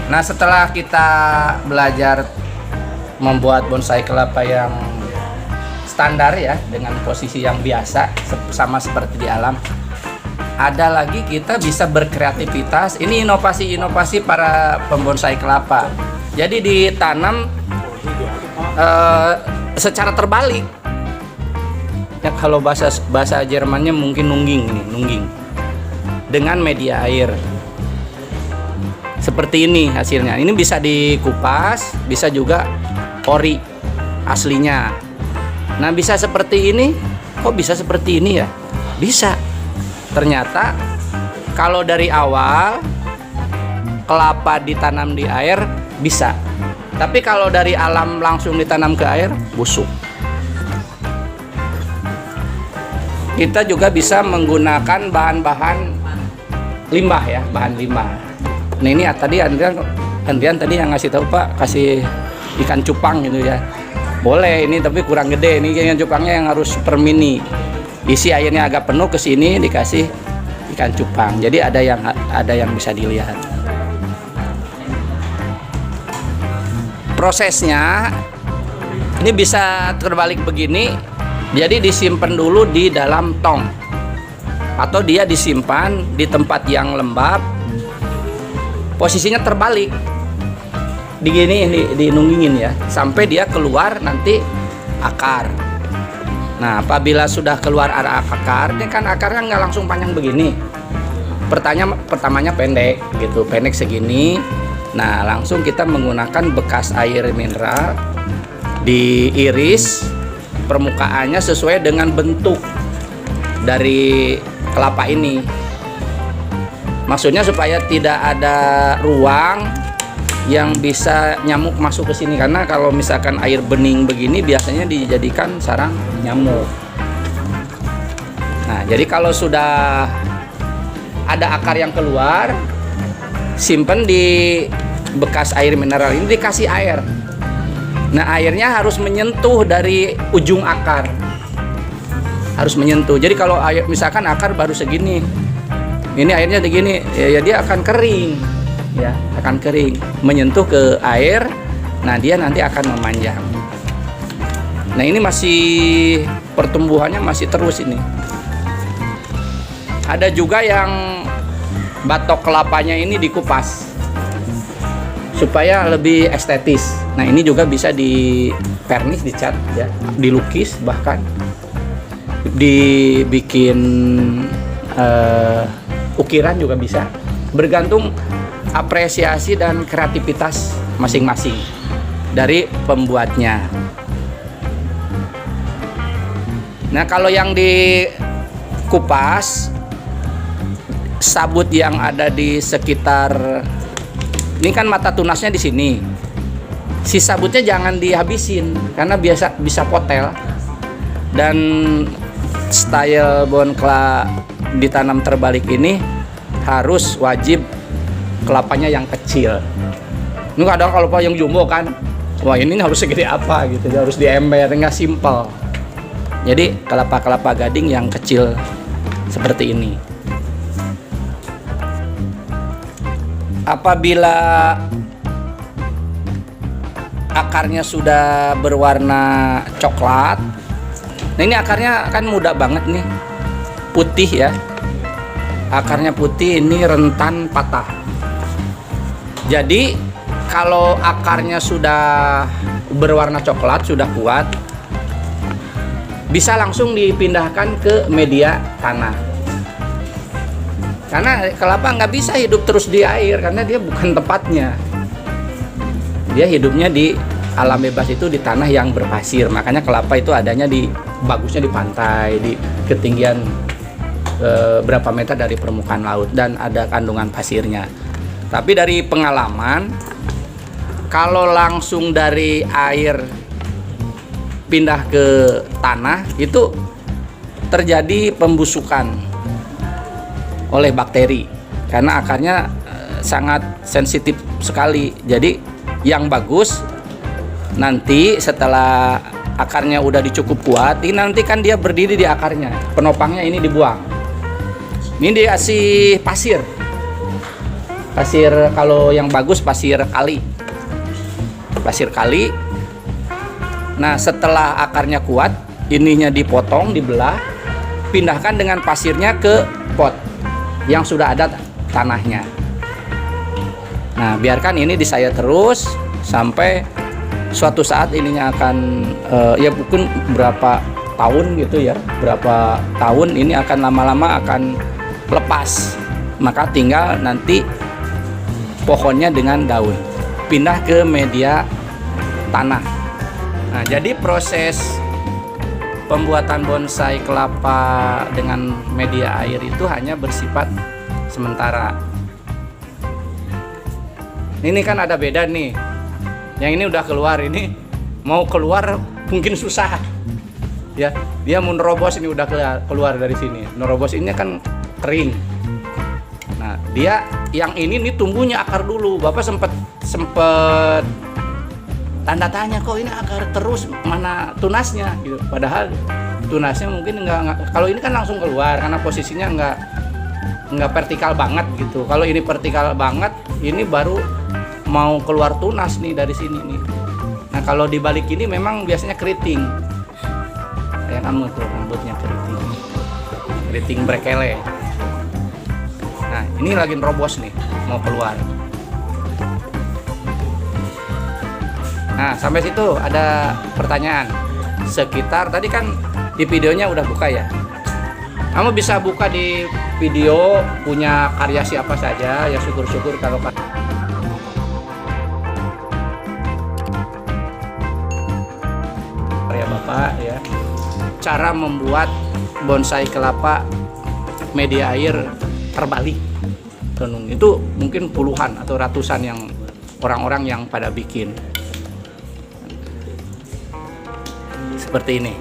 Nah, setelah kita belajar membuat bonsai kelapa yang standar ya, dengan posisi yang biasa sama seperti di alam, ada lagi kita bisa berkreativitas. Ini inovasi-inovasi para pembonsai kelapa. Jadi ditanam secara terbalik. Ya, kalau bahasa Jermannya mungkin nungging dengan media air. Seperti ini hasilnya. Ini bisa dikupas, bisa juga ori aslinya. Nah, bisa seperti ini. Kok bisa seperti ini ya? Bisa. Ternyata kalau dari awal kelapa ditanam di air bisa. Tapi kalau dari alam langsung ditanam ke air, busuk. Kita juga bisa menggunakan bahan-bahan limbah ya, bahan limbah. Nah, ini tadi Andrian tadi yang ngasih tahu, Pak, kasih ikan cupang gitu ya. Boleh ini, tapi kurang gede. Ini ikan cupangnya yang harus super mini. Isi airnya agak penuh, ke sini dikasih ikan cupang. Jadi ada yang bisa dilihat. Prosesnya ini bisa terbalik begini. Jadi disimpan dulu di dalam tong, atau dia disimpan di tempat yang lembab. Posisinya terbalik, dinunggingin ya, sampai dia keluar nanti akar. Nah, apabila sudah keluar arah akar, ini kan akarnya nggak langsung panjang begini. Pertamanya pendek gitu, pendek segini. Nah, langsung kita menggunakan bekas air mineral, diiris permukaannya sesuai dengan bentuk dari kelapa ini. Maksudnya supaya tidak ada ruang yang bisa nyamuk masuk ke sini, karena kalau misalkan air bening begini biasanya dijadikan sarang nyamuk. Nah, jadi kalau sudah ada akar yang keluar, simpen di bekas air mineral ini, dikasih air. Nah, airnya harus menyentuh dari ujung akar, harus menyentuh. Jadi kalau air misalkan akar baru segini, ini airnya begini, ya dia akan kering, ya akan kering, menyentuh ke air. Nah, dia nanti akan memanjang. Nah, ini masih pertumbuhannya masih terus ini. Ada juga yang batok kelapanya ini dikupas supaya lebih estetis. Nah, ini juga bisa di vernis, dicat ya, dilukis, bahkan dibikin ukiran juga bisa. Bergantung apresiasi dan kreativitas masing-masing dari pembuatnya. Nah, kalau yang dikupas, sabut yang ada di sekitar ini kan mata tunasnya di sini. Si sabutnya jangan dihabisin karena bisa potel. Dan style bonkla ditanam terbalik ini harus wajib kelapanya yang kecil. Ini kadang kalau yang jumbo kan, wah ini harus segede apa gitu, harus diember, nggak simpel. Jadi kelapa gading yang kecil seperti ini. Apabila akarnya sudah berwarna coklat, nah ini akarnya kan muda banget nih, putih ya. Akarnya putih, ini rentan patah. Jadi kalau akarnya sudah berwarna coklat, sudah kuat, bisa langsung dipindahkan ke media tanah. Karena kelapa nggak bisa hidup terus di air, karena dia bukan tempatnya. Dia hidupnya di alam bebas, itu di tanah yang berpasir. Makanya kelapa itu adanya bagusnya di pantai, di ketinggian berapa meter dari permukaan laut, dan ada kandungan pasirnya. Tapi dari pengalaman, kalau langsung dari air pindah ke tanah, itu terjadi pembusukan oleh bakteri karena akarnya sangat sensitif sekali. Jadi yang bagus nanti setelah akarnya udah dicukup kuat, ini nanti kan dia berdiri di akarnya, penopangnya ini dibuang, ini dikasih pasir. Pasir kalau yang bagus pasir kali. Pasir kali. Nah, setelah akarnya kuat, ininya dipotong, dibelah, pindahkan dengan pasirnya ke pot yang sudah ada tanahnya. Nah, biarkan ini disayat terus sampai suatu saat ininya akan ya mungkin berapa tahun gitu ya, berapa tahun ini akan lama-lama akan lepas. Maka tinggal nanti pohonnya dengan daun pindah ke media tanah. Nah, jadi proses pembuatan bonsai kelapa dengan media air itu hanya bersifat sementara. Ini kan ada beda nih. Yang ini udah keluar, ini mau keluar mungkin susah. Ya, dia mau nerobos ini udah keluar dari sini. Nerobos ini kan kering. Nah, dia yang ini nih tumbuhnya akar dulu. Bapak sempet tanda tanya, kok ini akar terus, mana tunasnya gitu. Padahal tunasnya mungkin enggak, kalau ini kan langsung keluar karena posisinya enggak vertikal banget gitu. Kalau ini vertikal banget, ini baru mau keluar tunas nih dari sini nih. Nah, kalau dibalik ini memang biasanya keriting. Kayak kamu tuh rambutnya keriting brekele. Nah, ini lagi nerobos nih, mau keluar. Nah, sampai situ ada pertanyaan sekitar, tadi kan di videonya udah buka ya. Kamu bisa buka di video punya karya siapa saja, ya syukur-syukur kalau karya Bapak ya. Cara membuat bonsai kelapa media air terbalik renung itu mungkin puluhan atau ratusan yang orang-orang yang pada bikin seperti ini.